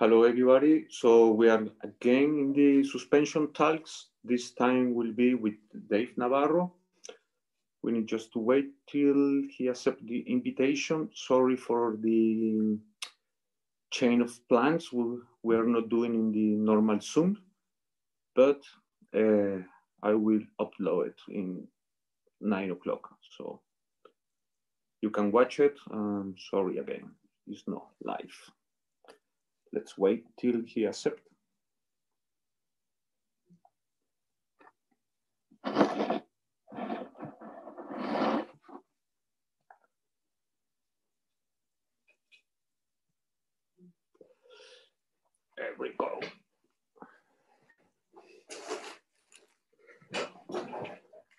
Hello, everybody. So we are again in the suspension talks. This time will be with Dave Navarro. We need just to wait till he accepts the invitation. Sorry for the chain of plans we are not doing in the normal Zoom, but I will upload it in 9 o'clock. So you can watch it. Sorry again, it's not live. Let's wait till he accepts. There we go.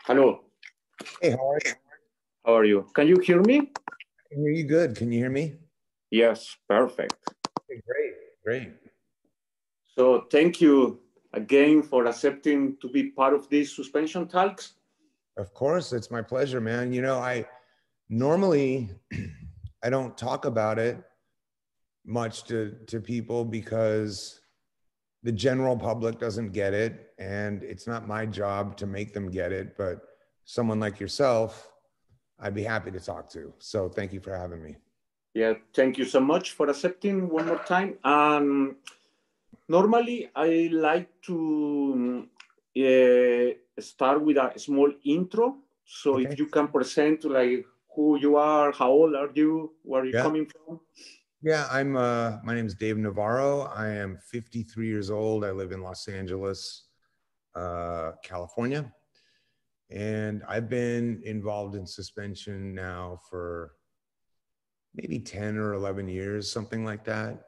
Hello. Hey, how are you? How are you? Can you hear me? I can hear you good. Can you hear me? Yes, perfect. Okay, great. So thank you again for accepting to be part of these suspension talks. Of course, it's my pleasure, man. You know, I normally I don't talk about it much to people because the general public doesn't get it, and it's not my job to make them get it, but someone like yourself, I'd be happy to talk to. So thank you for having me. Yeah, thank you so much for accepting one more time. Normally, I like to start with a small intro. So Okay. if you can present like who you are, how old are you, where are you coming from? Yeah, my name is Dave Navarro. I am 53 years old. I live in Los Angeles, California. And I've been involved in suspension now for maybe 10 or 11 years, something like that.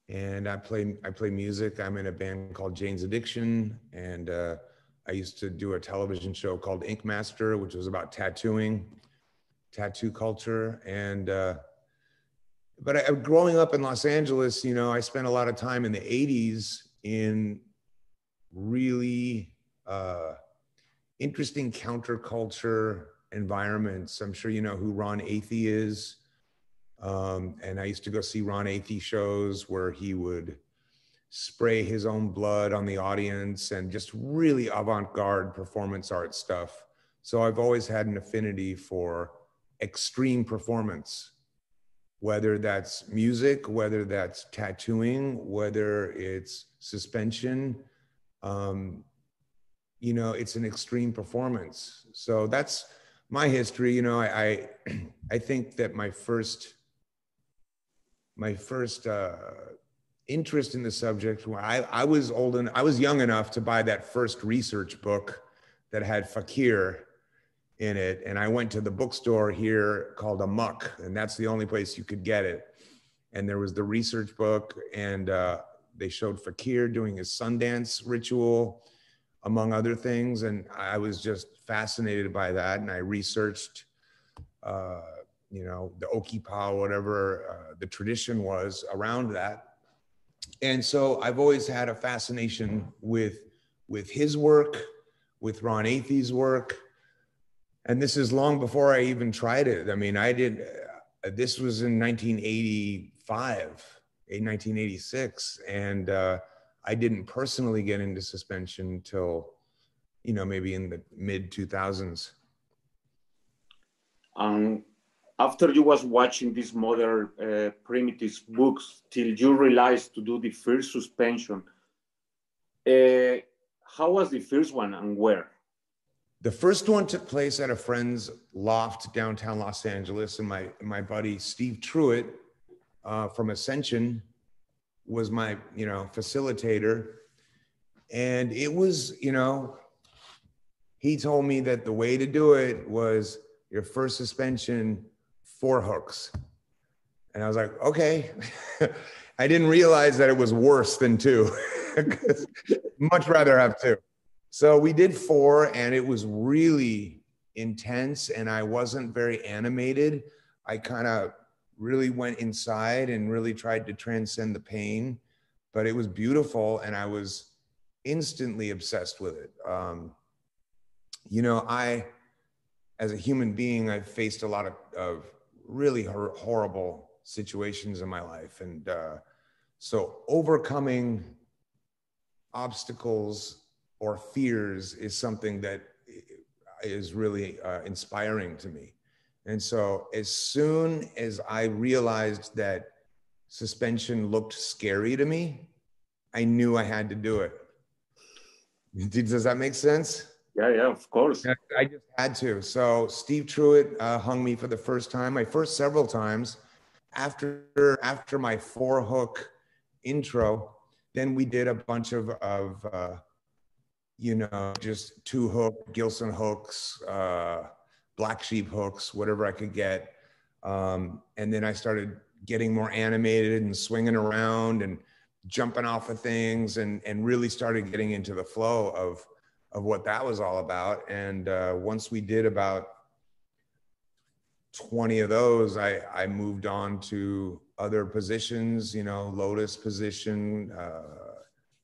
And I play music. I'm in a band called Jane's Addiction. And I used to do a television show called Ink Master, which was about tattoo culture. And growing up in Los Angeles, you know, I spent a lot of time in the 80s in really interesting counterculture environments. I'm sure you know who Ron Athey is. And I used to go see Ron Athey shows where he would spray his own blood on the audience and just really avant-garde performance art stuff. So I've always had an affinity for extreme performance, whether that's music, whether that's tattooing, whether it's suspension. You know, it's an extreme performance. So that's my history. You know, I think that my first interest in the subject, I was young enough to buy that first research book that had fakir in it, and I went to the bookstore here called Amok, and that's the only place you could get it. And there was the research book, and they showed fakir doing his Sundance ritual, among other things. And I was just fascinated by that. And I researched, you know, the Okipa, whatever the tradition was around that. And so I've always had a fascination with his work, with Ron Athey's work. And this is long before I even tried it. I mean, this was in 1985, 1986. And I didn't personally get into suspension until, you know, maybe in the mid 2000s. After you was watching these modern primitives books till you realized to do the first suspension, how was the first one and where? The first one took place at a friend's loft downtown Los Angeles, and my buddy Steve Truitt from Ascension was my, you know, facilitator. And it was, you know, he told me that the way to do it was your first suspension, 4 hooks. And I was like, okay. I didn't realize that it was worse than 2. Much rather have 2. So we did 4, and it was really intense, and I wasn't very animated. I kind of really went inside and really tried to transcend the pain, but it was beautiful, and I was instantly obsessed with it. You know, as a human being, I've faced a lot of really horrible situations in my life. And so overcoming obstacles or fears is something that is really inspiring to me. And so as soon as I realized that suspension looked scary to me, I knew I had to do it. Does that make sense? Yeah, of course. I just had to. So Steve Truitt hung me for the first time. My first several times. After my 4-hook intro, then we did a bunch of just 2-hook, Gilson hooks, black sheep hooks, whatever I could get. And then I started getting more animated and swinging around and jumping off of things, and really started getting into the flow of what that was all about. And once we did about 20 of those, I moved on to other positions, lotus position,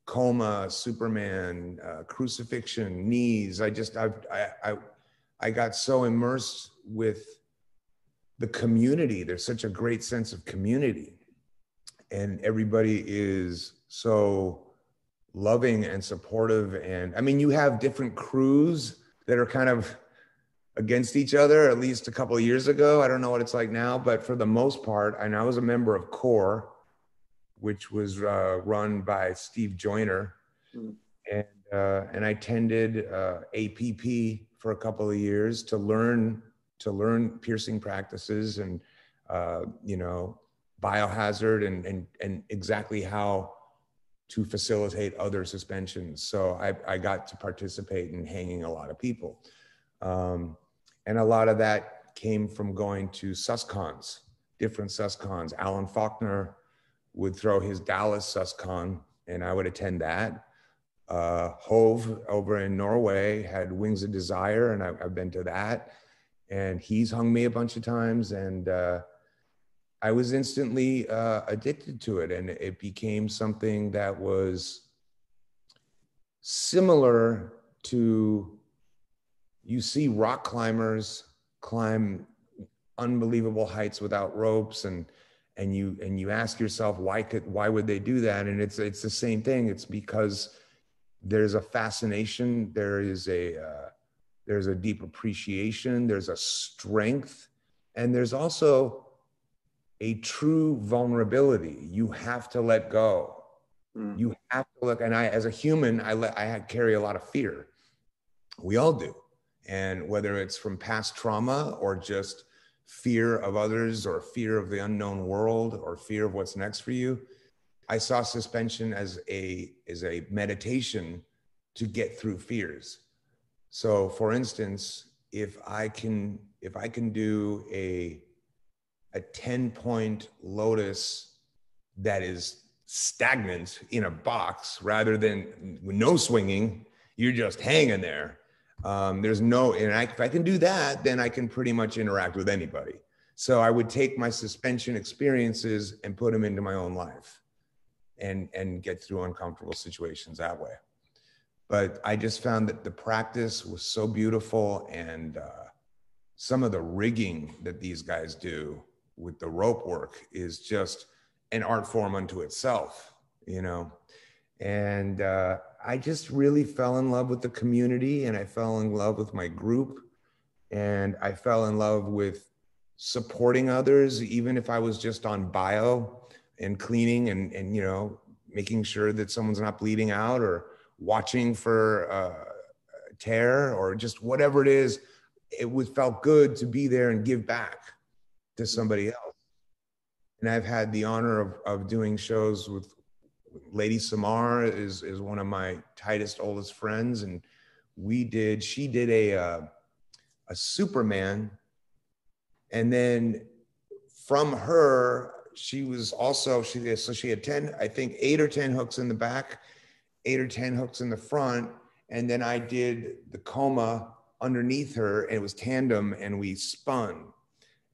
coma, Superman, crucifixion, knees. I got so immersed with the community. There's such a great sense of community, and everybody is so loving and supportive. And I mean, you have different crews that are kind of against each other, at least a couple of years ago. I don't know what it's like now, but for the most part, and I was a member of CORE, which was run by Steve Joyner. And I attended APP for a couple of years to learn piercing practices and biohazard and exactly how to facilitate other suspensions. So I got to participate in hanging a lot of people. And a lot of that came from going to SUSCons, different SUSCons. Alan Faulkner would throw his Dallas SUSCon, and I would attend that. Hove over in Norway had Wings of Desire, and I've been to that. And he's hung me a bunch of times, and I was instantly addicted to it. And it became something that was similar to, you see rock climbers climb unbelievable heights without ropes, and you ask yourself, why would they do that? And it's the same thing. It's because there's a fascination, there's a deep appreciation, there's a strength, and there's also a true vulnerability. You have to let go. You have to look. And I, as a human, I carry a lot of fear. We all do. And whether it's from past trauma or just fear of others or fear of the unknown world or fear of what's next for you, I saw suspension as a meditation to get through fears. So for instance, if I can do a 10-point lotus that is stagnant in a box rather than no swinging, you're just hanging there. There's no, if I can do that, then I can pretty much interact with anybody. So I would take my suspension experiences and put them into my own life and get through uncomfortable situations that way. But I just found that the practice was so beautiful, and some of the rigging that these guys do with the rope work is just an art form unto itself, And I just really fell in love with the community, and I fell in love with my group, and I fell in love with supporting others, even if I was just on bio and cleaning and making sure that someone's not bleeding out or watching for a tear or just whatever it is. Felt good to be there and give back to somebody else. And I've had the honor of doing shows with Lady Samar is one of my tightest, oldest friends. And she did a Superman. And then from her, she had 10, I think 8 or 10 hooks in the back, 8 or 10 hooks in the front. And then I did the coma underneath her, and it was tandem, and we spun.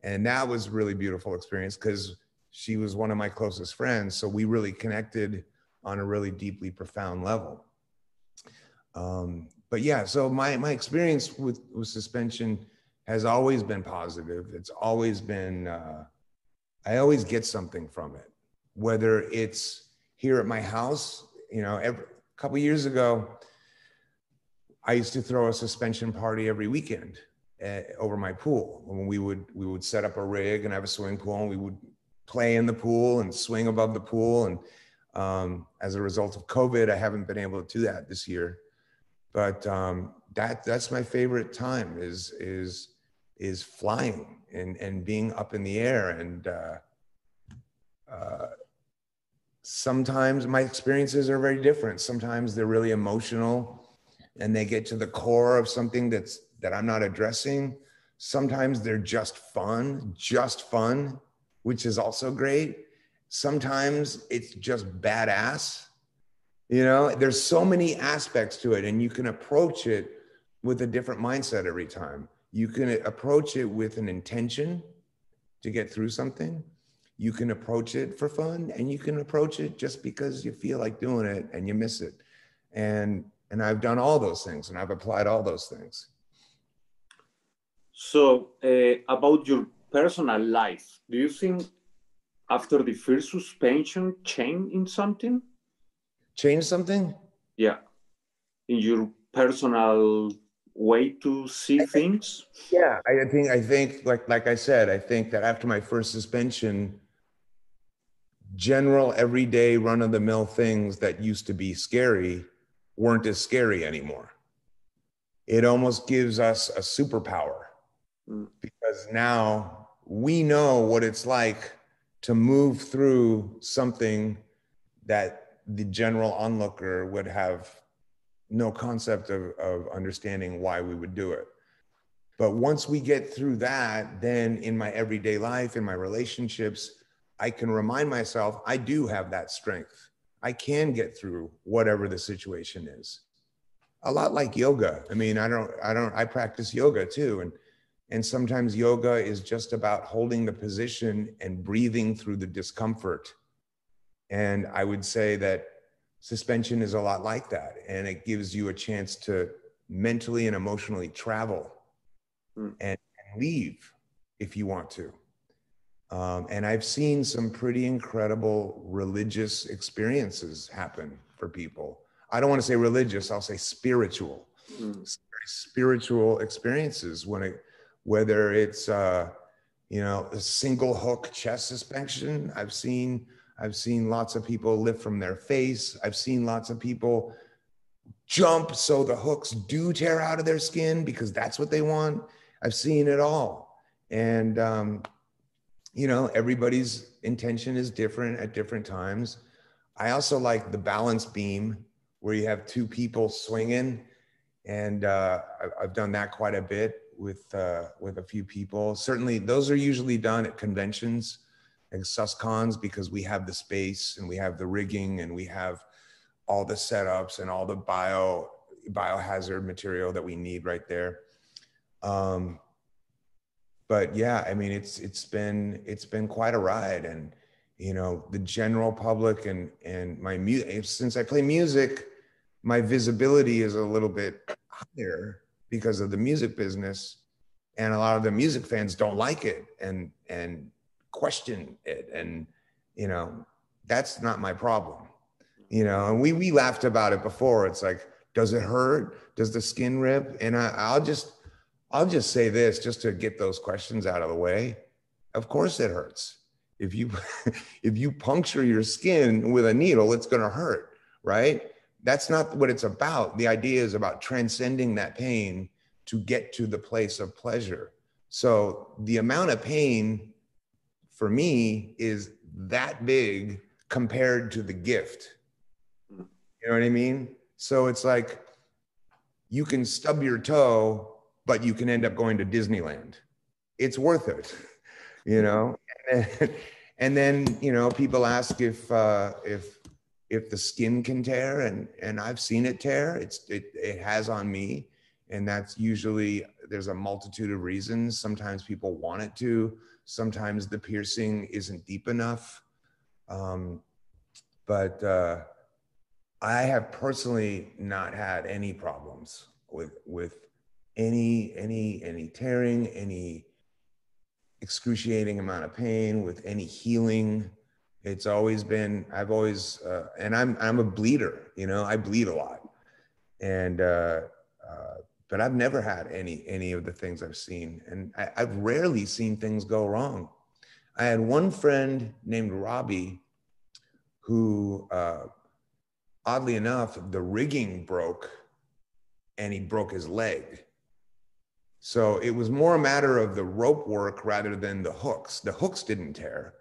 And that was a really beautiful experience because she was one of my closest friends. So we really connected on a really deeply profound level. But yeah, so my experience with suspension has always been positive. It's always been I always get something from it, whether it's here at my house. A couple years ago, I used to throw a suspension party every weekend over my pool. When we would set up a rig and have a swimming pool, and we would play in the pool and swing above the pool. And as a result of COVID, I haven't been able to do that this year. But that's my favorite time is flying and being up in the air. And sometimes my experiences are very different. Sometimes they're really emotional and they get to the core of something that I'm not addressing. Sometimes they're just fun, which is also great. Sometimes it's just badass. There's so many aspects to it, and you can approach it with a different mindset every time. You can approach it with an intention to get through something. You can approach it for fun, and you can approach it just because you feel like doing it and you miss it. And I've done all those things, and I've applied all those things. So about your personal life, do you think after the first suspension changed something? Change something? Yeah, in your personal way to see things? Yeah, I think like I said, I think that after my first suspension, general everyday run-of-the-mill things that used to be scary weren't as scary anymore. It almost gives us a superpower because now we know what it's like to move through something that the general onlooker would have no concept of understanding why we would do it. But once we get through that, then in my everyday life, in my relationships, I can remind myself I do have that strength. I can get through whatever the situation is. A lot like yoga. I mean, I practice yoga too. And sometimes yoga is just about holding the position and breathing through the discomfort. And I would say that suspension is a lot like that. And it gives you a chance to mentally and emotionally travel and leave if you want to. And I've seen some pretty incredible religious experiences happen for people. I don't want to say religious, I'll say spiritual. Spiritual experiences whether it's a single hook chest suspension. I've seen lots of people lift from their face. I've seen lots of people jump so the hooks do tear out of their skin because that's what they want. I've seen it all. And everybody's intention is different at different times. I also like the balance beam where you have two people swinging. And I've done that quite a bit with a few people. Certainly those are usually done at conventions and suscons because we have the space and we have the rigging and we have all the setups and all the biohazard material that we need right there. But yeah, I mean, it's been quite a ride. And, the general public and my music, since I play music, my visibility is a little bit higher because of the music business. And a lot of the music fans don't like it and question it. And, that's not my problem, and we laughed about it before. It's like, does it hurt? Does the skin rip? And I'll just say this just to get those questions out of the way. Of course it hurts. If you puncture your skin with a needle, it's going to hurt, right? That's not what it's about. The idea is about transcending that pain to get to the place of pleasure. So the amount of pain for me is that big compared to the gift. You know what I mean? So it's like you can stub your toe, but you can end up going to Disneyland. It's worth it, And then people ask if the skin can tear, and I've seen it tear. It has on me, and that's usually, there's a multitude of reasons. Sometimes people want it to. Sometimes the piercing isn't deep enough. But I have personally not had any problems with any tearing, any excruciating amount of pain with any healing. It's always been, and I'm a bleeder, you know, I bleed a lot. And, but I've never had any of the things I've seen. And I've rarely seen things go wrong. I had one friend named Robbie who, oddly enough, the rigging broke and he broke his leg. So it was more a matter of the rope work rather than the hooks. The hooks didn't tear,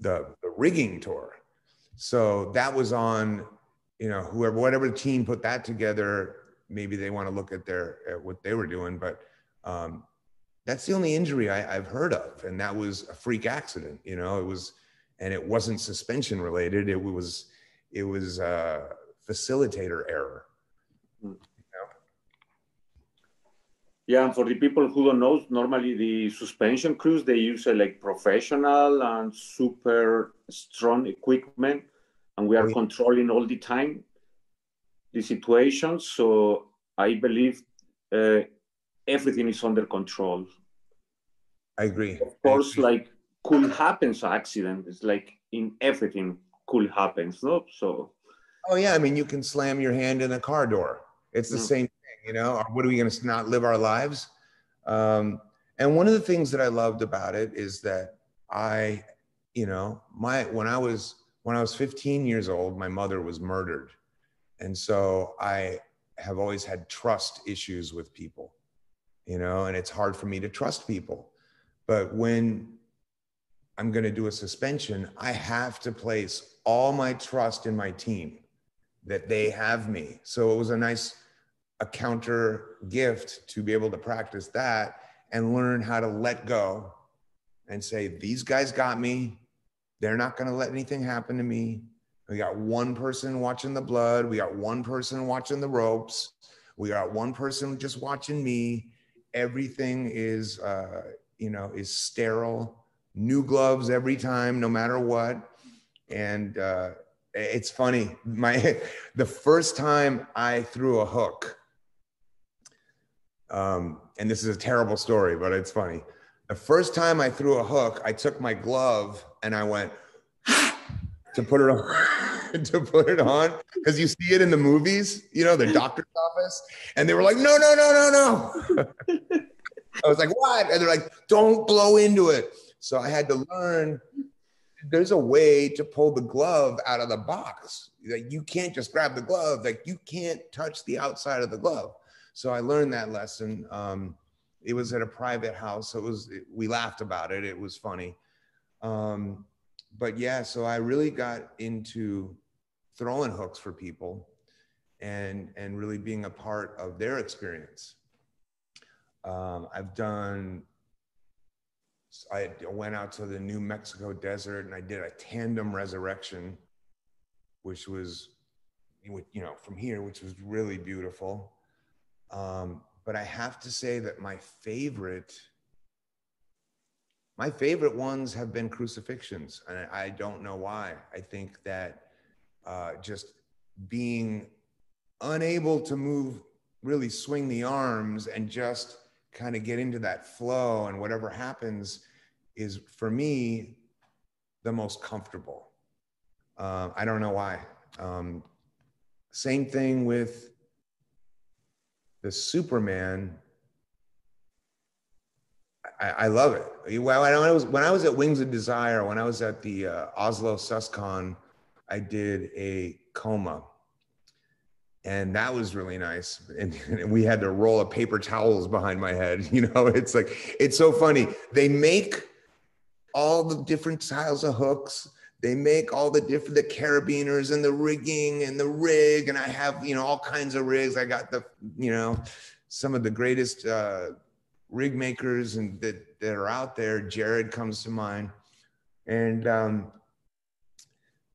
the rigging tore. So that was on, you know, whatever team put that together, maybe they want to look at what they were doing, but that's the only injury I've heard of. And that was a freak accident, you know, and it wasn't suspension related. It was facilitator error. Yeah, and for the people who don't know, normally the suspension crews, they use like professional and super strong equipment, and we are controlling all the time the situation. So I believe everything is under control. I agree. Of course, like could happen accident. It's like in everything could happen. No? So. Oh yeah, I mean, you can slam your hand in a car door. It's the same thing, you know. Or what are we going to not live our lives? And one of the things that I loved about it is that you know, when I was 15 years old, my mother was murdered, and so I have always had trust issues with people, you know, and it's hard for me to trust people. But when I'm going to do a suspension, I have to place all my trust in my team that they have me. So it was a counter gift to be able to practice that and learn how to let go and say, these guys got me. They're not going to let anything happen to me. We got one person watching the blood. We got one person watching the ropes. We got one person just watching me. Everything is, you know, is sterile. New gloves every time, no matter what. And it's funny. The first time I threw a hook, and this is a terrible story, but it's funny. The first time I threw a hook, I took my glove and I went to put it on, because you see it in the movies, you know, the doctor's office, and they were like, no. I was like, what? And they're like, don't blow into it. So I had to learn there's a way to pull the glove out of the box. Like, you can't just grab the glove. Like, you can't touch the outside of the glove. So I learned that lesson. It was at a private house. So we laughed about it. It was funny. But yeah, so I really got into throwing hooks for people and really being a part of their experience. I went out to the New Mexico desert and I did a tandem resurrection, which was, you know, from here, which was really beautiful. But I have to say that my favorite ones have been crucifixions. And I don't know why. I think that just being unable to move, really swing the arms and just kind of get into that flow, and whatever happens is, for me, the most comfortable. I don't know why. Same thing with the Superman. I love it. Well, when I was at Wings of Desire, when I was at the Oslo Suscon, I did a coma. And that was really nice. And we had to roll up paper towels behind my head. You know, it's like, it's so funny. They make all the different styles of hooks. They make all the carabiners and the rigging and the rig. And I have, you know, all kinds of rigs. I got you know, some of the greatest rig makers and that are out there. Jared comes to mind. And,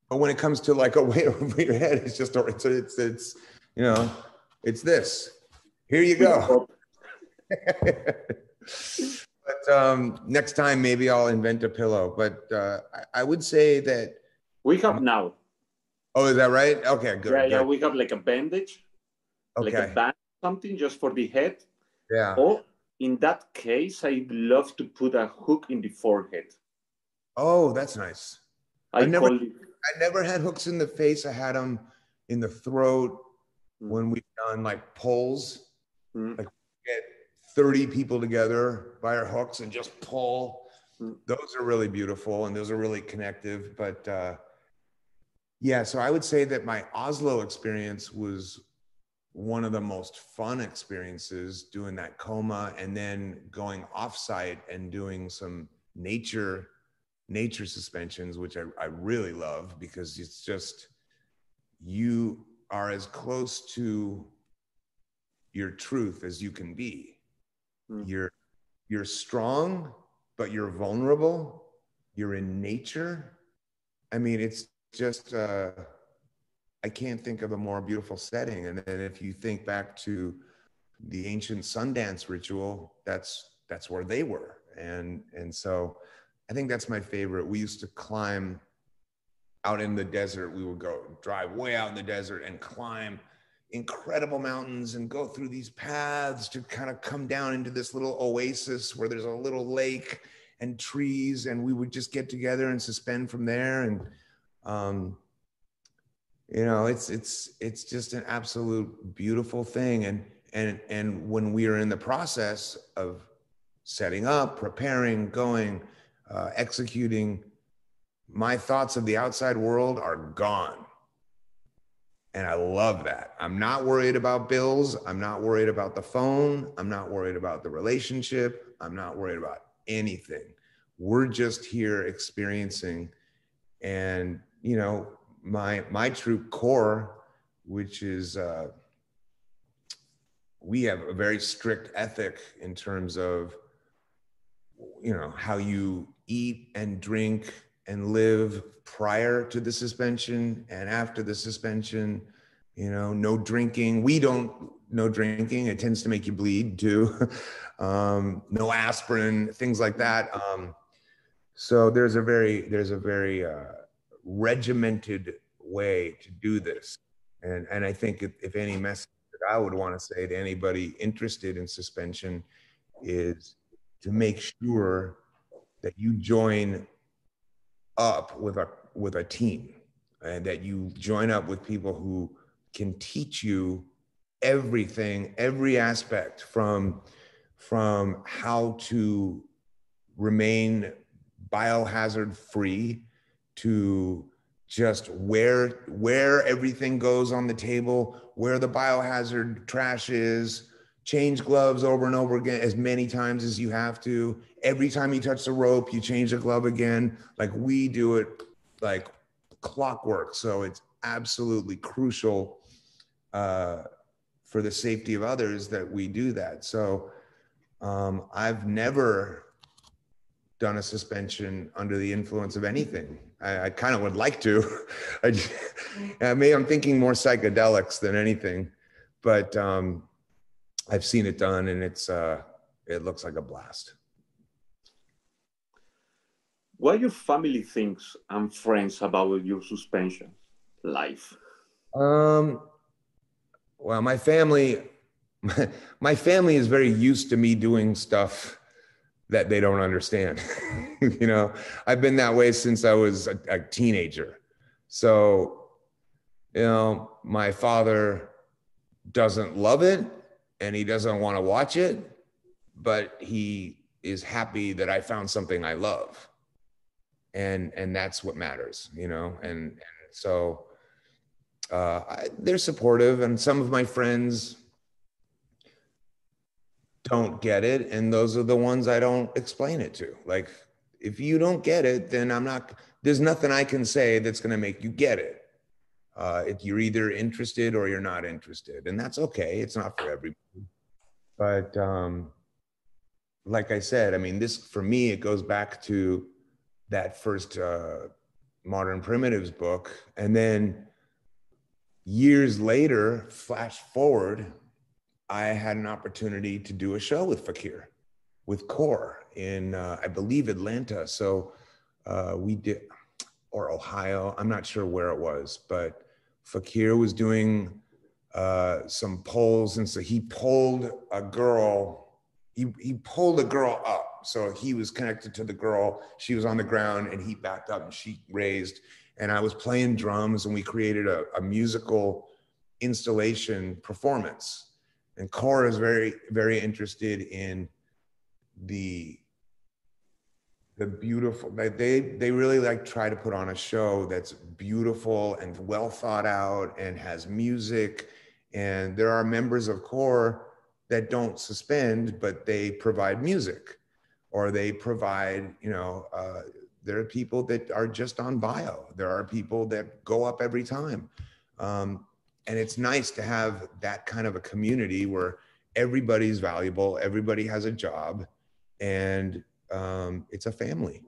but when it comes to like a weight over your head, it's just, it's, you know, it's this. Here you go. But next time, maybe I'll invent a pillow. But I would say that we have now. Oh, is that right? Okay, good. Yeah, we have like a bandage, like a band, something just for the head. Yeah. Or In that case, I'd love to put a hook in the forehead. Oh, that's nice. I call it. I never had hooks in the face. I had them in the throat when we've done like pulls, like get 30 people together by our hooks and just pull. Those are really beautiful and those are really connective. But yeah, so I would say that my Oslo experience was one of the most fun experiences, doing that coma and then going offsite and doing some nature suspensions, which I really love, because it's just, you are as close to your truth as you can be. You're strong, but you're vulnerable. You're in nature. I mean, it's just I can't think of a more beautiful setting. And then if you think back to the ancient Sundance ritual, that's where they were. And so I think that's my favorite. We used to climb out in the desert. We would go drive way out in the desert and climb incredible mountains and go through these paths to kind of come down into this little oasis where there's a little lake and trees, and we would just get together and suspend from there. And you know, it's just an absolute beautiful thing. And when we are in the process of setting up, preparing, going, executing, my thoughts of the outside world are gone. And I love that. I'm not worried about bills. I'm not worried about the phone. I'm not worried about the relationship. I'm not worried about anything. We're just here experiencing. And, you know, my troop core, which is, we have a very strict ethic in terms of, you know, how you eat and drink and live prior to the suspension and after the suspension. You know, no drinking. We don't, no drinking. It tends to make you bleed too. No aspirin, things like that. So there's a very regimented way to do this. And I think if any message that I would want to say to anybody interested in suspension is to make sure that you join up with a team, and that you join up with people who can teach you everything, every aspect, from how to remain biohazard free to just where everything goes on the table, where the biohazard trash is. Change gloves over and over again as many times as you have to. Every time you touch the rope, you change the glove again. Like, we do it like clockwork. So it's absolutely crucial for the safety of others that we do that. So I've never done a suspension under the influence of anything. I kind of would like to. I'm thinking more psychedelics than anything, but I've seen it done, and it looks like a blast. What your family thinks and friends about your suspension life? Well, my family is very used to me doing stuff that they don't understand. You know, I've been that way since I was a teenager. So, you know, my father doesn't love it and he doesn't want to watch it, but he is happy that I found something I love. And that's what matters, you know? And so they're supportive, and some of my friends don't get it, and those are the ones I don't explain it to. Like, if you don't get it, then there's nothing I can say that's going to make you get it. If you're either interested or you're not interested, and that's okay. It's not for everybody. But like I said, I mean, this, for me, it goes back to that first Modern Primitives book. And then years later, flash forward, I had an opportunity to do a show with Fakir, with Core in, I believe, Atlanta. So we did, or Ohio, I'm not sure where it was, but Fakir was doing some polls. And so he polled a girl he pulled a girl up. So he was connected to the girl. She was on the ground and he backed up and she raised. And I was playing drums and we created a musical installation performance. And Cora is very, very interested in the beautiful, they really like try to put on a show that's beautiful and well thought out and has music. And there are members of Core that don't suspend, but they provide music, or they provide, there are people that are just on bio. There are people that go up every time. And it's nice to have that kind of a community where everybody's valuable, everybody has a job, and it's a family.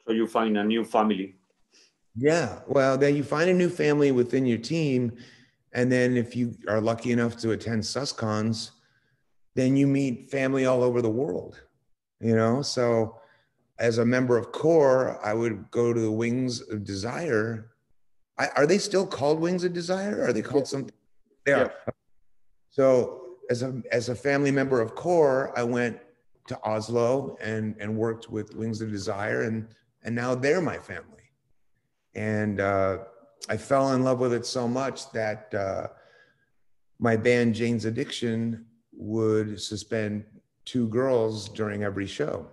So you find a new family. Yeah, well, then you find a new family within your team. And then if you are lucky enough to attend SUSCons, then you meet family all over the world, So as a member of Core, I would go to the Wings of Desire. Are they still called Wings of Desire? Or are they called something? They are. Yeah. So as a family member of Core, I went to Oslo and worked with Wings of Desire, and now they're my family. And I fell in love with it so much that my band Jane's Addiction would suspend 2 girls during every show.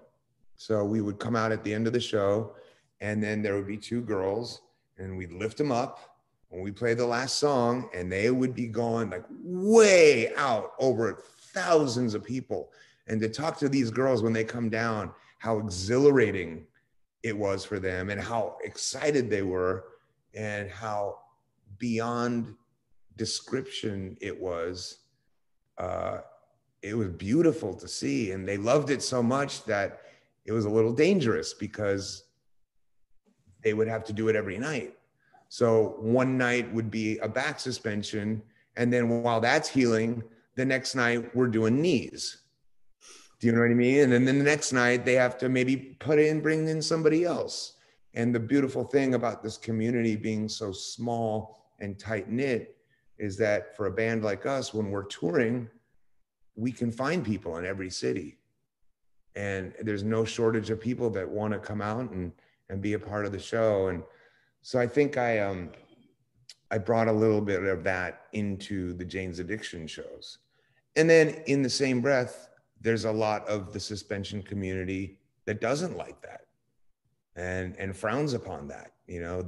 So we would come out at the end of the show, and then there would be 2 girls, and we'd lift them up when we play the last song, and they would be going like way out over thousands of people. And to talk to these girls when they come down, how exhilarating it was for them and how excited they were and how beyond description it was beautiful to see. And they loved it so much that it was a little dangerous because they would have to do it every night. So one night would be a back suspension. And then while that's healing, the next night we're doing knees. Do you know what I mean? And then the next night they have to maybe bring in somebody else. And the beautiful thing about this community being so small and tight knit is that for a band like us, when we're touring, we can find people in every city. And there's no shortage of people that want to come out and be a part of the show. And so I think I brought a little bit of that into the Jane's Addiction shows. And then in the same breath, there's a lot of the suspension community that doesn't like that and frowns upon that.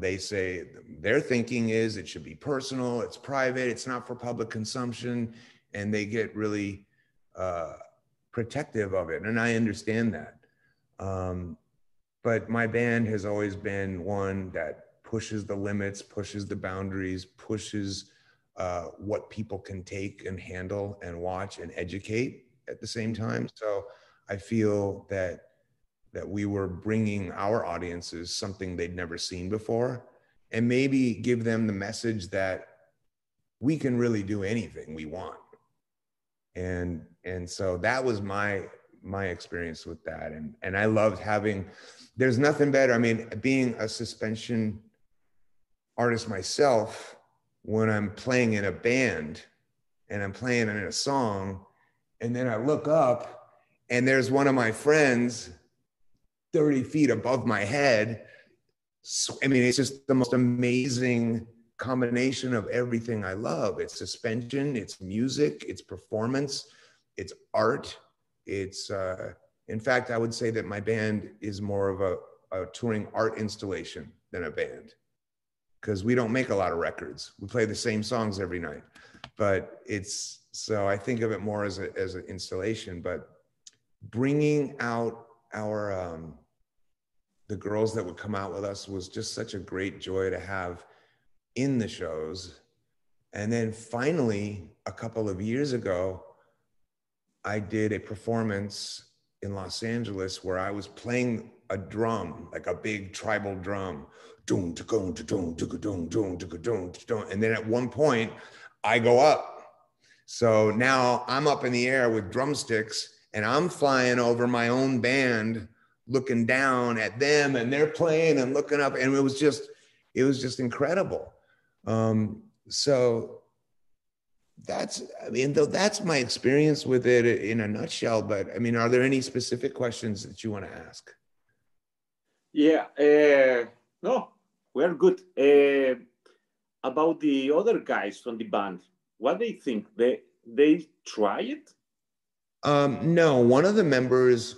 They say their thinking is it should be personal, it's private, it's not for public consumption. And they get really protective of it. And I understand that. But my band has always been one that pushes the limits, pushes the boundaries, pushes what people can take and handle and watch and educate at the same time. So I feel that we were bringing our audiences something they'd never seen before, and maybe give them the message that we can really do anything we want. And so that was my experience with that. And I loved there's nothing better. I mean, being a suspension artist myself, when I'm playing in a band and I'm playing in a song, and then I look up and there's one of my friends 30 feet above my head. So, I mean, it's just the most amazing combination of everything I love. It's suspension, it's music, it's performance, it's art. It's, in fact, I would say that my band is more of a touring art installation than a band, because we don't make a lot of records. We play the same songs every night, but so I think of it more as an installation. But bringing out the girls that would come out with us was just such a great joy to have in the shows. And then finally, a couple of years ago, I did a performance in Los Angeles where I was playing a drum, like a big tribal drum. And then at one point, I go up. So now I'm up in the air with drumsticks and I'm flying over my own band, looking down at them, and they're playing and looking up. And it was just incredible. So though that's my experience with it in a nutshell. But I mean, are there any specific questions that you want to ask? Yeah, no, we're good. About the other guys from the band, what they think? They try it? No, one of the members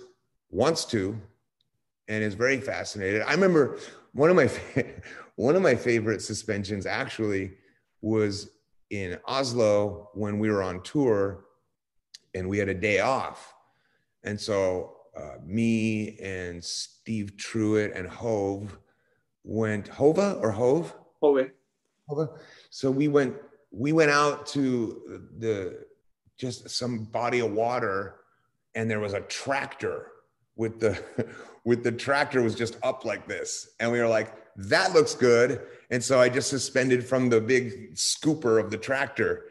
wants to and is very fascinated. I remember one of my one of my favorite suspensions actually was in Oslo when we were on tour and we had a day off. And so me and Steve Truitt and Hove went Hova or Hove? Hove. Hova. So we went out to the just some body of water and there was a tractor with the with the tractor was just up like this. And we were like, that looks good. And so I just suspended from the big scooper of the tractor.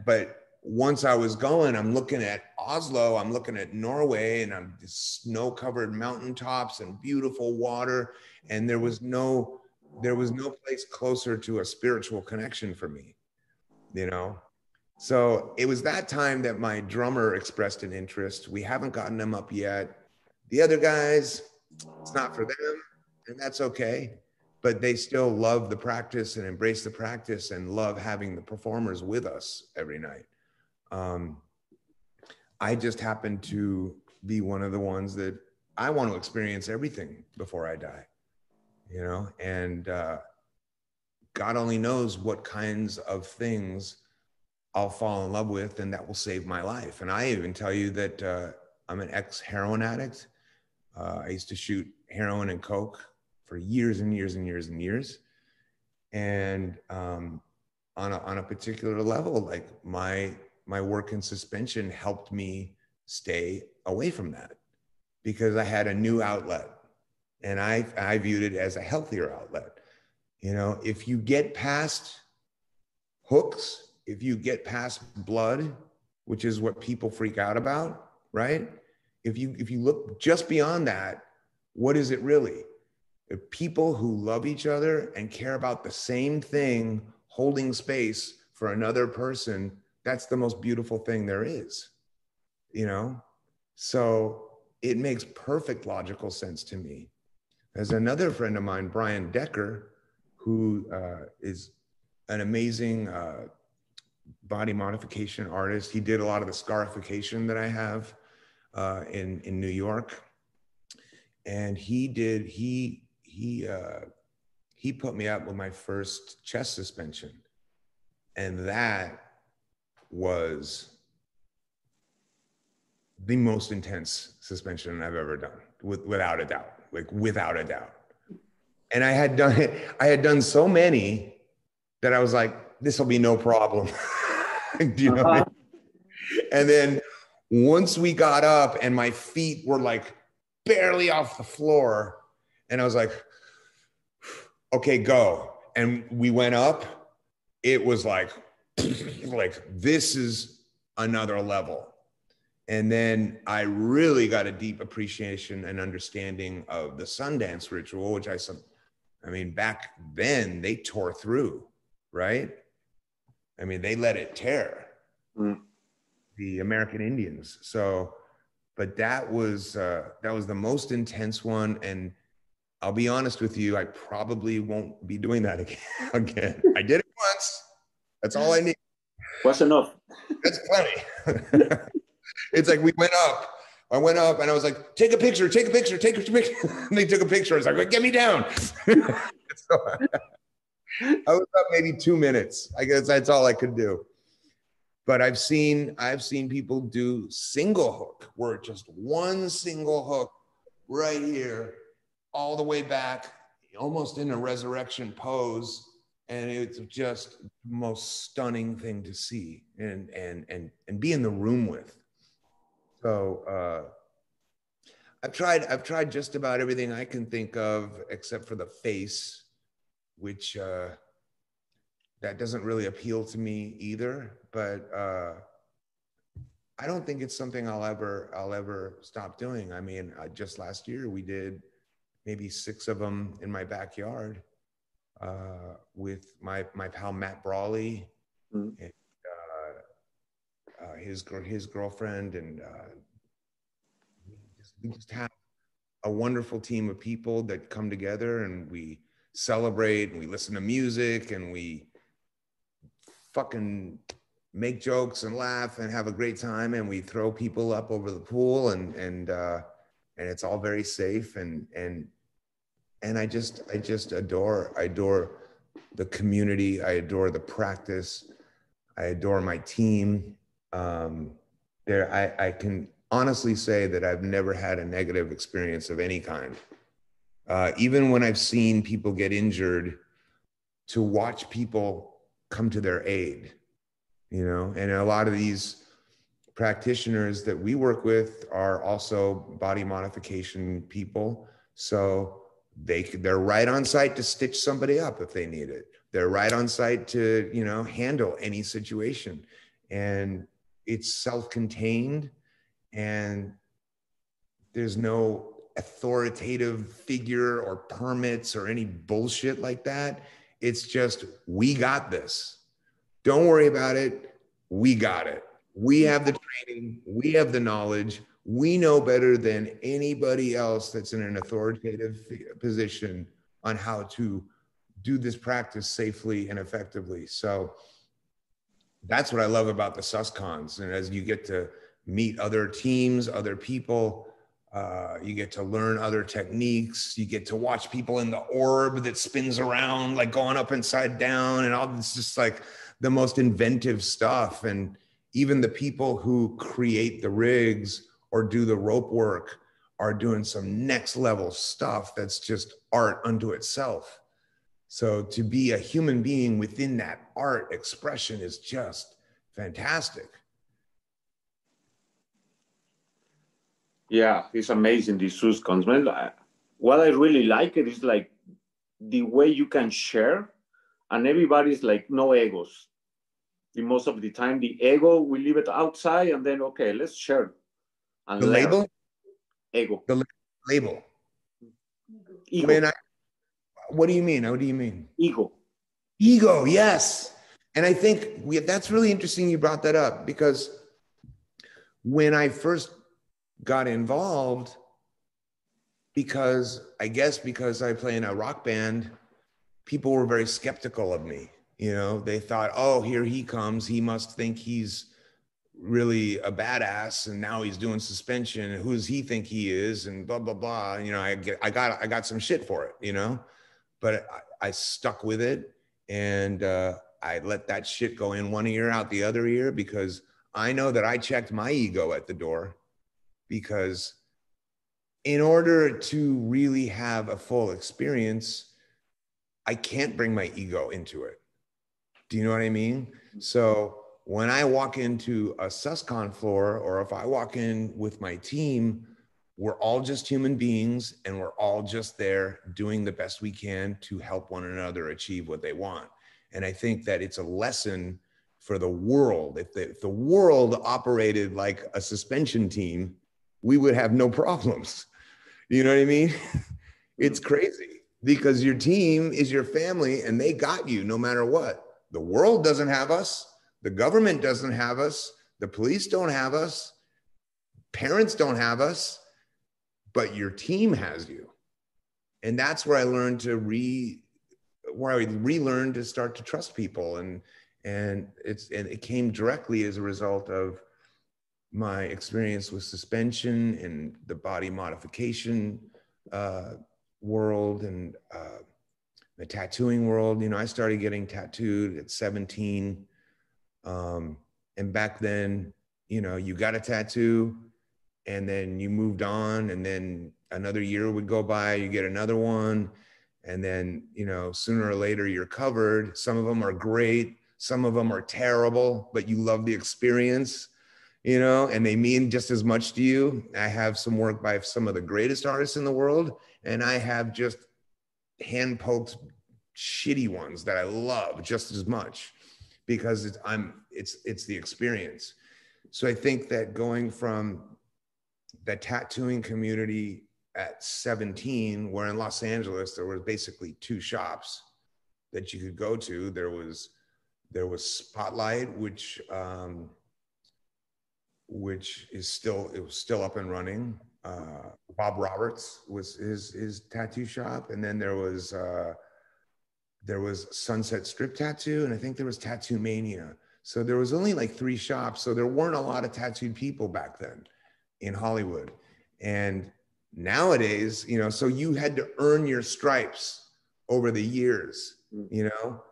But once I was going, I'm looking at Oslo, I'm looking at Norway, and I'm snow-covered mountaintops and beautiful water. And there was no place closer to a spiritual connection for me, you know? So it was that time that my drummer expressed an interest. We haven't gotten him up yet. The other guys, it's not for them, and that's okay. But they still love the practice and embrace the practice and love having the performers with us every night. I just happen to be one of the ones that I want to experience everything before I die, you know, and God only knows what kinds of things I'll fall in love with and that will save my life. And I even tell you that I'm an ex-heroin addict. I used to shoot heroin and coke for years and years and years and years. And on a particular level, like my work in suspension helped me stay away from that because I had a new outlet and I viewed it as a healthier outlet. You know, if you get past hooks, if you get past blood, which is what people freak out about, right? If you look just beyond that, what is it really? People who love each other and care about the same thing, holding space for another person, that's the most beautiful thing there is, you know? So it makes perfect logical sense to me. There's another friend of mine, Brian Decker, who is an amazing body modification artist. He did a lot of the scarification that I have in New York. And he put me up with my first chest suspension. And that was the most intense suspension I've ever done, without a doubt, like without a doubt. And I had done so many that I was like, this will be no problem. Do you know what I mean? And then once we got up and my feet were like barely off the floor, and I was like, okay, go. And we went up. It was like this is another level. And then I really got a deep appreciation and understanding of the Sundance ritual, which I mean, back then they tore through, right? I mean, they let it tear. The American Indians. So, but that was the most intense one. And I'll be honest with you, I probably won't be doing that again. I did it once. That's all I need. Was enough. That's plenty. It's like I went up and I was like, take a picture. And they took a picture. I was like, get me down. So, I was up maybe 2 minutes. I guess that's all I could do. But I've seen people do single hook, where just one single hook right here, all the way back, almost in a resurrection pose. And it's just the most stunning thing to see and be in the room with. So I've tried just about everything I can think of except for the face, which that doesn't really appeal to me either. But I don't think it's something I'll ever stop doing. I mean, just last year we did maybe 6 of them in my backyard with my pal Matt Brawley, and his girlfriend, and we just have a wonderful team of people that come together, and we celebrate, and we listen to music, and we fucking make jokes and laugh and have a great time, and we throw people up over the pool, and it's all very safe, and I just adore the community. I adore the practice. I adore my team. I can honestly say that I've never had a negative experience of any kind. Even when I've seen people get injured, to watch people come to their aid, you know, and a lot of these practitioners that we work with are also body modification people. So they're right on site to stitch somebody up if they need it. They're right on site to, you know, handle any situation. And it's self-contained, and there's no authoritative figure or permits or any bullshit like that. It's just, we got this. Don't worry about it. We got it. We have the training. We have the knowledge. We know better than anybody else that's in an authoritative position on how to do this practice safely and effectively. So that's what I love about the SUSCons. And as you get to meet other teams, other people, you get to learn other techniques. You get to watch people in the orb that spins around, like going up and side down, and all. It's just like the most inventive stuff. And even the people who create the rigs or do the rope work are doing some next level stuff that's just art unto itself. So to be a human being within that art expression is just fantastic. Yeah, it's amazing, these suscons, man. What I really like it is like the way you can share, and everybody's like no egos. The most of the time, the ego, we leave it outside, and then, okay, let's share and The learn. label? Ego. The label. Ego. What do you mean? What do you mean? Ego. Ego, yes. And I think that's really interesting you brought that up, because when I first got involved, because I play in a rock band, people were very skeptical of me. You know, they thought, oh, here he comes. He must think he's really a badass, and now he's doing suspension. Who does he think he is? And blah, blah, blah. You know, I got some shit for it, you know, but I stuck with it, and I let that shit go in one ear, out the other ear, because I know that I checked my ego at the door. Because in order to really have a full experience, I can't bring my ego into it. Do you know what I mean? So when I walk into a SUSCON floor, or if I walk in with my team, we're all just human beings, and we're all just there doing the best we can to help one another achieve what they want. And I think that it's a lesson for the world. If the world operated like a suspension team, we would have no problems. You know what I mean? It's crazy, because your team is your family, and they got you no matter what. The world doesn't have us. The government doesn't have us. The police don't have us. Parents don't have us, but your team has you. And that's where I learned to relearn to start to trust people. And it came directly as a result of my experience with suspension and the body modification world, and the tattooing world. You know, I started getting tattooed at 17. And back then, you know, you got a tattoo and then you moved on, and then another year would go by, you get another one. And then, you know, sooner or later you're covered. Some of them are great. Some of them are terrible, but you love the experience, you know, and they mean just as much to you. I have some work by some of the greatest artists in the world, and I have just hand-poked shitty ones that I love just as much, because it's the experience. So I think that going from the tattooing community at 17, where in Los Angeles there were basically two shops that you could go to. There was Spotlight, which which is still, it was still up and running. Bob Roberts was his tattoo shop, and then there was Sunset Strip Tattoo, and I think there was Tattoo Mania. So there was only like 3 shops. So there weren't a lot of tattooed people back then in Hollywood. And nowadays, you know, so you had to earn your stripes over the years, you know.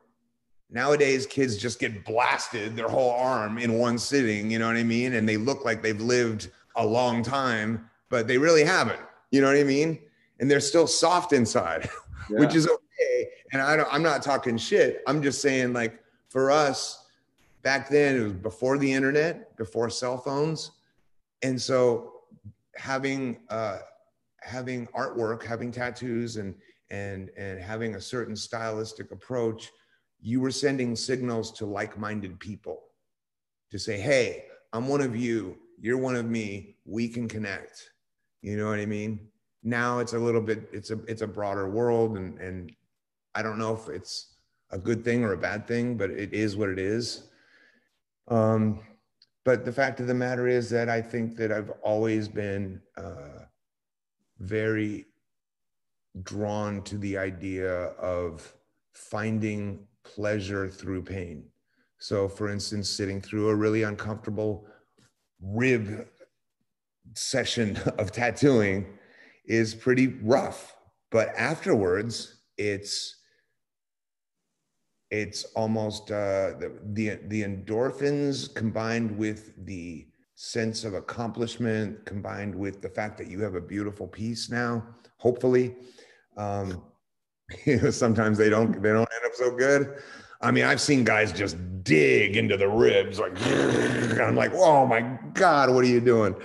Nowadays, kids just get blasted their whole arm in one sitting, you know what I mean? And they look like they've lived a long time, but they really haven't, you know what I mean? And they're still soft inside, Yeah. which is okay. And I'm not talking shit. I'm just saying, like, for us back then, it was before the internet, before cell phones. And so having artwork, having tattoos, and having a certain stylistic approach, you were sending signals to like-minded people to say, hey, I'm one of you, you're one of me, we can connect. You know what I mean? Now it's a little bit, it's a broader world, and I don't know if it's a good thing or a bad thing, but it is what it is. But the fact of the matter is that I think that I've always been very drawn to the idea of finding pleasure through pain. So, for instance, sitting through a really uncomfortable rib session of tattooing is pretty rough, but afterwards, it's almost the endorphins combined with the sense of accomplishment, combined with the fact that you have a beautiful piece now, hopefully. You know, sometimes they don't end up so good. I mean, I've seen guys just dig into the ribs, like, and I'm like, oh my God, what are you doing?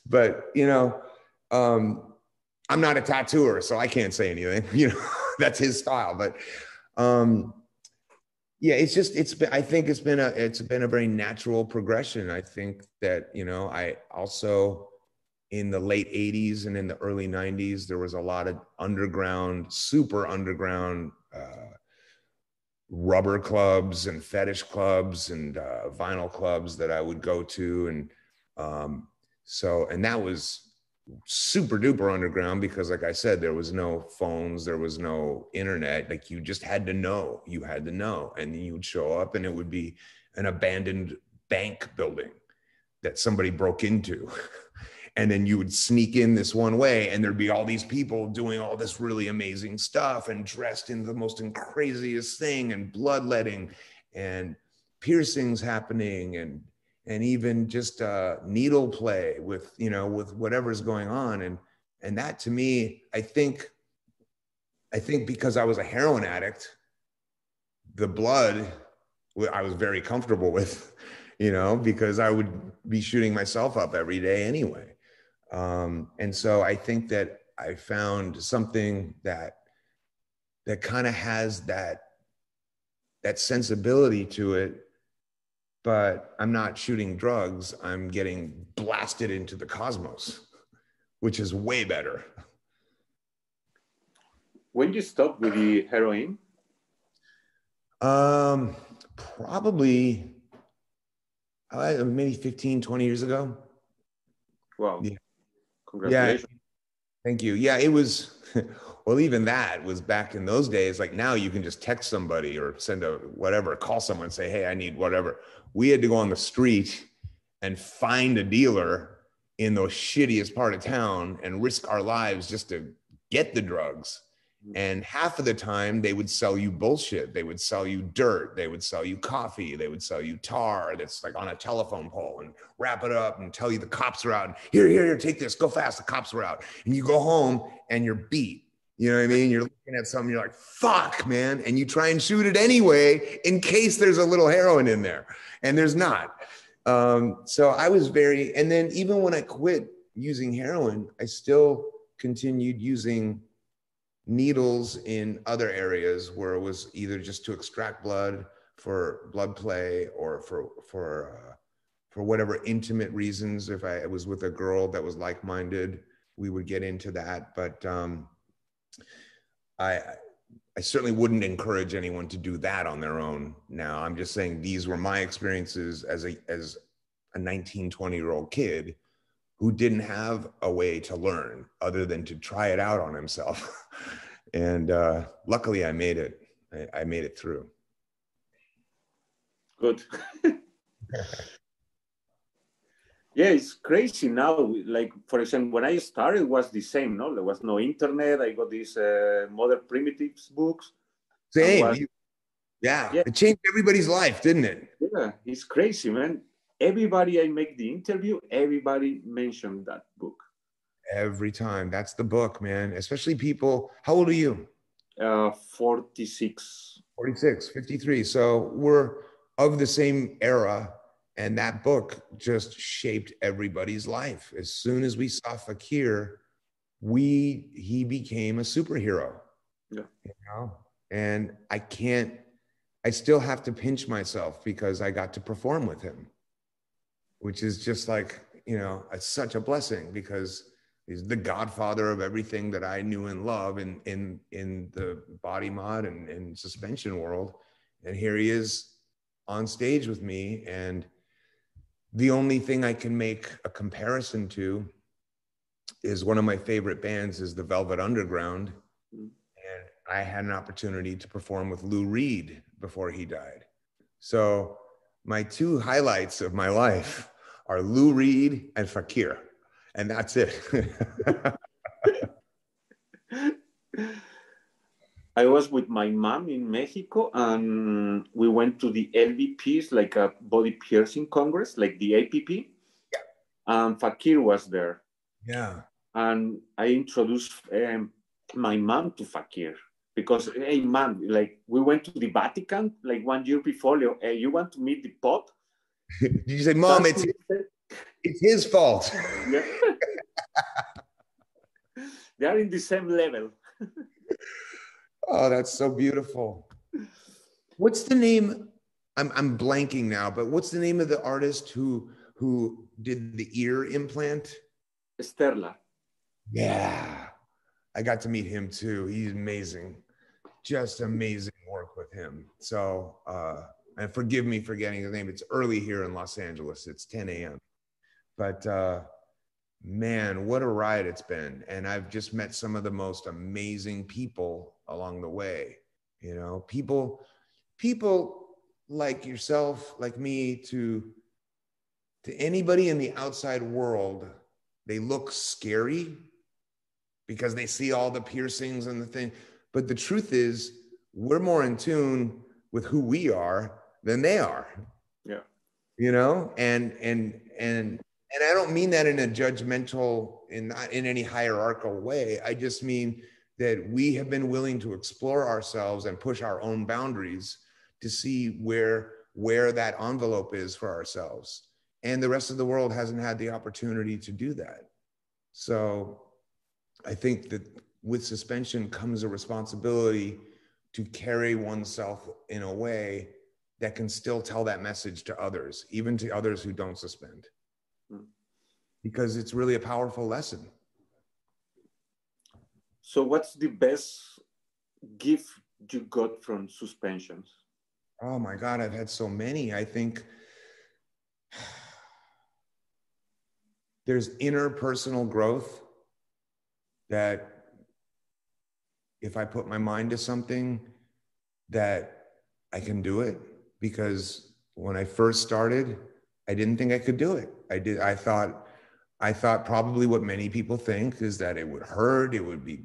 But, you know, I'm not a tattooer, so I can't say anything, you know, that's his style. But yeah, I think it's been a very natural progression. I think that, you know, I also, in the late 80s and in the early 90s, there was a lot of underground, super underground rubber clubs and fetish clubs and vinyl clubs that I would go to. And and that was super duper underground because, like I said, there was no phones, there was no internet. Like, you just had to know, and you would show up and it would be an abandoned bank building that somebody broke into. And then you would sneak in this one way, and there'd be all these people doing all this really amazing stuff and dressed in the most craziest thing, and bloodletting and piercings happening, and even just needle play with, you know, with whatever's going on. And that, to me, I think because I was a heroin addict, the blood I was very comfortable with, you know, because I would be shooting myself up every day anyway. And so I think that I found something that kind of has that sensibility to it, but I'm not shooting drugs. I'm getting blasted into the cosmos, which is way better. When you stopped with the heroin? Probably maybe 15, 20 years ago. Wow. Yeah. Congratulations. Yeah. Thank you. Yeah, it was, well, even that was back in those days. Like, now you can just text somebody or send call someone and say, hey, I need whatever. We had to go on the street and find a dealer in the shittiest part of town and risk our lives just to get the drugs. And half of the time they would sell you bullshit. They would sell you dirt. They would sell you coffee. They would sell you tar that's like on a telephone pole, and wrap it up and tell you the cops are out. And here, take this, go fast, the cops are out. And you go home and you're beat. You know what I mean? You're looking at something, you're like, fuck, man. And you try and shoot it anyway, in case there's a little heroin in there. And there's not. So I was and then even when I quit using heroin, I still continued using needles in other areas where it was either just to extract blood for blood play, or for whatever intimate reasons. If I was with a girl that was like-minded, we would get into that. But I certainly wouldn't encourage anyone to do that on their own. Now, I'm just saying these were my experiences as a 19, 20-year-old kid who didn't have a way to learn other than to try it out on himself. And luckily I made it. I made it through. Good. Yeah, it's crazy now. Like, for example, when I started, it was the same, no? There was no internet. I got these Modern Primitives books. Same. Was, yeah, it changed everybody's life, didn't it? Yeah, it's crazy, man. Everybody I make the interview, everybody mentioned that book. Every time. That's the book, man. Especially people. How old are you? 46. 46, 53. So we're of the same era. And that book just shaped everybody's life. As soon as we saw Fakir, he became a superhero. Yeah. You know? And I still have to pinch myself because I got to perform with him, which is just like, it's such a blessing because he's the godfather of everything that I knew and love in the body mod and suspension world. And here he is on stage with me. And the only thing I can make a comparison to is one of my favorite bands is the Velvet Underground. And I had an opportunity to perform with Lou Reed before he died. So my two highlights of my life are Lou Reed and Fakir. And that's it. I was with my mom in Mexico and we went to the LVPs, like a body piercing congress, like the APP. Yeah. And Fakir was there. Yeah. And I introduced my mom to Fakir because, hey, mom, like we went to the Vatican like 1 year before. Hey, you want to meet the Pope? Did you say, Mom, it's his fault? Yeah. They are in the same level. Oh, that's so beautiful. What's the name? I'm blanking now, but what's the name of the artist who did the ear implant? Sterla. Yeah. I got to meet him too. He's amazing. Just amazing work with him. So, and forgive me for getting his name. It's early here in Los Angeles. It's 10 a.m. But man, what a ride it's been. And I've just met some of the most amazing people along the way. People like yourself, like me, to anybody in the outside world, they look scary because they see all the piercings and the thing. But the truth is, we're more in tune with who we are than they are. Yeah. And I don't mean that in a judgmental, not in any hierarchical way. I just mean that we have been willing to explore ourselves and push our own boundaries to see where that envelope is for ourselves. And the rest of the world hasn't had the opportunity to do that. So I think that with suspension comes a responsibility to carry oneself in a way that can still tell that message to others, even to others who don't suspend. Because it's really a powerful lesson. So what's the best gift you got from suspensions? Oh my God, I've had so many. I think there's interpersonal growth that if I put my mind to something, that I can do it. Because when I first started, I didn't think I could do it. I thought probably what many people think is that it would hurt, it would be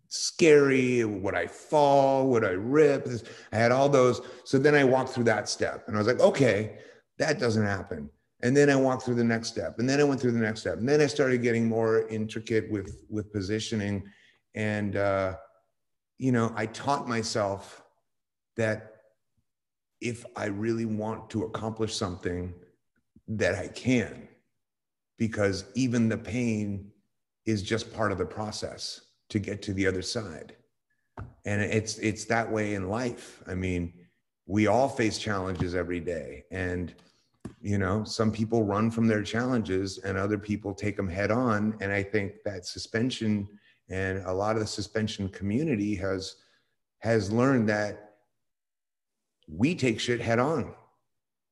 scary, would I fall, would I rip? I had all those. So then I walked through that step and I was like, okay, that doesn't happen. And then I walked through the next step, and then I went through the next step, and then I started getting more intricate with positioning. And I taught myself that if I really want to accomplish something, that I can, because even the pain is just part of the process to get to the other side. And it's that way in life. I mean, we all face challenges every day, and some people run from their challenges and other people take them head on. And I think that suspension and a lot of the suspension community has learned that we take shit head on.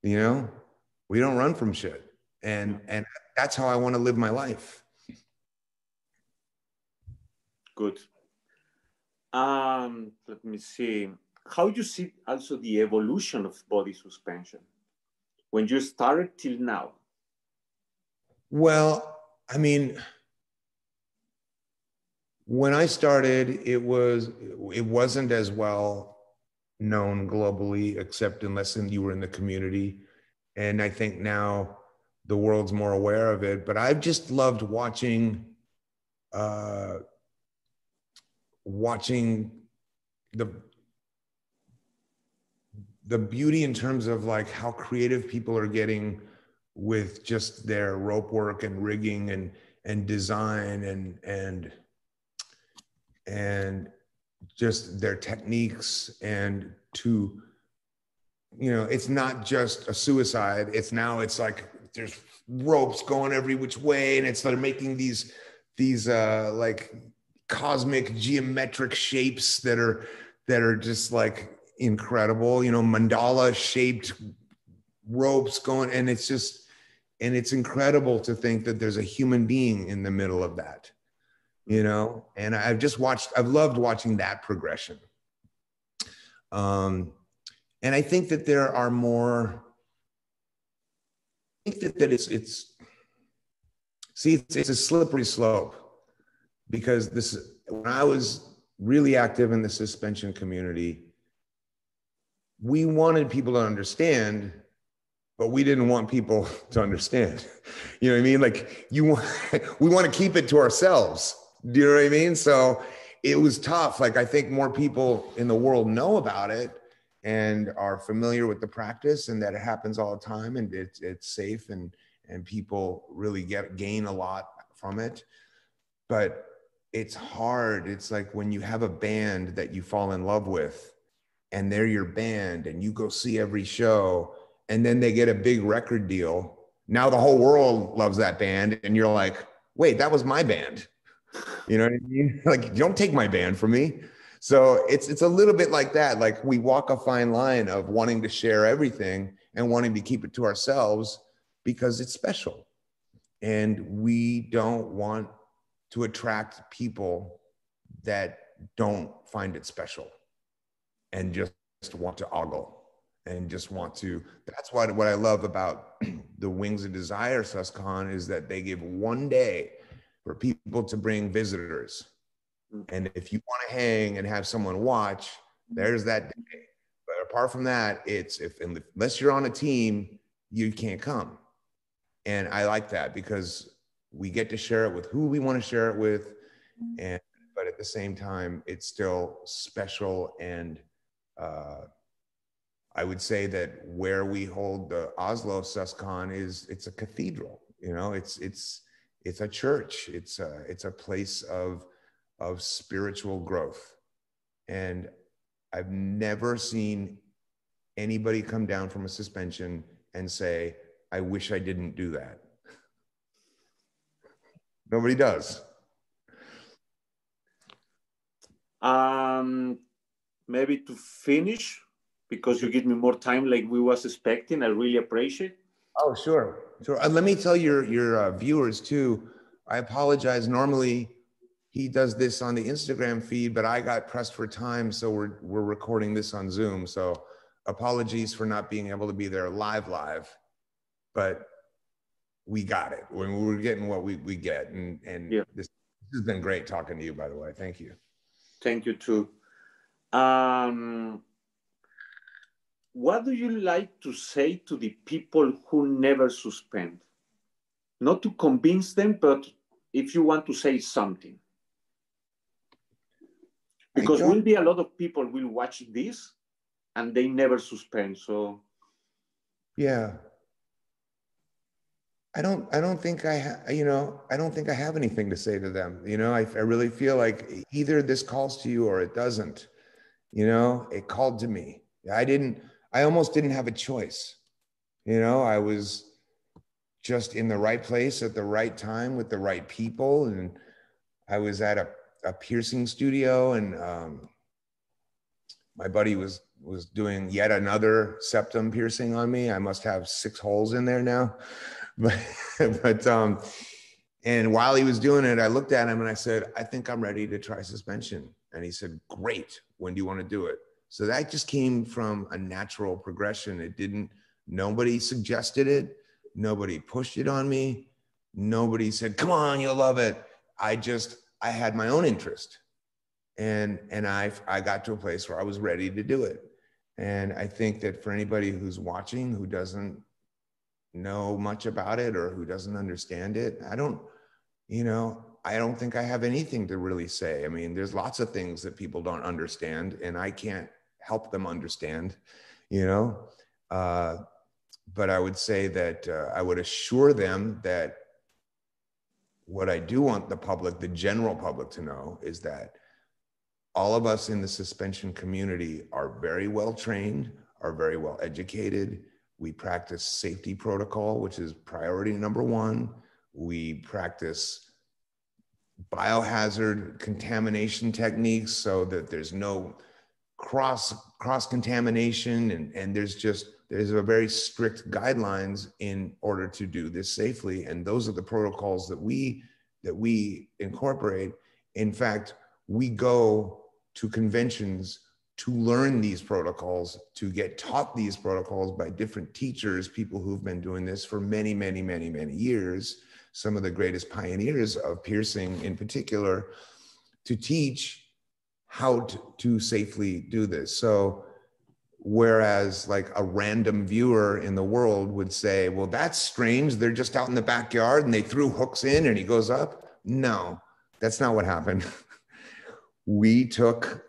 We don't run from shit. And that's how I want to live my life. Good. Let me see. How you see also the evolution of body suspension when you started till now? Well, I mean, when I started, it wasn't as well known globally, except unless you were in the community. And I think now the world's more aware of it. But I've just loved watching the beauty in terms of like how creative people are getting with just their rope work and rigging and design and just their techniques, and to, you know, it's not just a suicide. It's like there's ropes going every which way, and it's they're making these like cosmic geometric shapes that are just like incredible, you know, mandala shaped ropes going, and it's incredible to think that there's a human being in the middle of that, you know. And I've loved watching that progression. And I think that there are more, I think that it's a slippery slope, because when I was really active in the suspension community, we wanted people to understand, but we didn't want people to understand. You know what I mean? Like we want to keep it to ourselves. Do you know what I mean? So it was tough. Like I think more people in the world know about it and are familiar with the practice, and that it happens all the time, and it's safe, and people really gain a lot from it. But it's hard. It's like when you have a band that you fall in love with, and they're your band, and you go see every show, and then they get a big record deal. Now the whole world loves that band, and you're like, wait, that was my band. You know what I mean? Like, don't take my band from me. So it's a little bit like that. Like we walk a fine line of wanting to share everything and wanting to keep it to ourselves because it's special. And we don't want to attract people that don't find it special and just want to ogle and just want to. That's what I love about the Wings of Desire Suscon is that they give one day for people to bring visitors. And if you want to hang and have someone watch, there's that day. But apart from that, unless you're on a team, you can't come. And I like that because we get to share it with who we want to share it with. But at the same time, it's still special. And I would say that where we hold the Oslo Suscon it's a cathedral. You know, it's a church. It's a place of spiritual growth. And I've never seen anybody come down from a suspension and say, I wish I didn't do that. Nobody does. Maybe to finish, because you give me more time like we was expecting, I really appreciate. Oh, sure. Let me tell your viewers too, I apologize. Normally he does this on the Instagram feed, but I got pressed for time, so we're recording this on Zoom. So apologies for not being able to be there live, but we got it. We're getting what we get, and yeah. This has been great talking to you, by the way. Thank you. Thank you too. What do you like to say to the people who never suspend? Not to convince them, but if you want to say something. Because will be a lot of people will watch this and they never suspend. So yeah. I don't think I have anything to say to them. You know, I really feel like either this calls to you or it doesn't. You know, it called to me. I almost didn't have a choice. You know, I was just in the right place at the right time with the right people. And I was at a piercing studio, and my buddy was doing yet another septum piercing on me. I must have 6 holes in there now. but and while he was doing it, I looked at him and I said, I think I'm ready to try suspension. And he said, great. When do you want to do it? So that just came from a natural progression. Nobody suggested it. Nobody pushed it on me. Nobody said, come on, you'll love it. I had my own interest. And I got to a place where I was ready to do it. And I think that for anybody who's watching, who doesn't know much about it or who doesn't understand it, I don't think I have anything to really say. I mean, there's lots of things that people don't understand and I can't help them understand, but I would say that I would assure them that what I do want the general public to know is that all of us in the suspension community are very well trained, are very well educated. We practice safety protocol, which is priority number one. We practice biohazard contamination techniques so that there's no cross contamination, and there's a very strict guidelines in order to do this safely, and those are the protocols that we incorporate. In fact, we go to conventions to learn these protocols, to get taught these protocols by different teachers, people who've been doing this for many, many, many, many years, some of the greatest pioneers of piercing in particular, to teach how to safely do this. So whereas like a random viewer in the world would say, well, that's strange. They're just out in the backyard and they threw hooks in and he goes up. No, that's not what happened. We took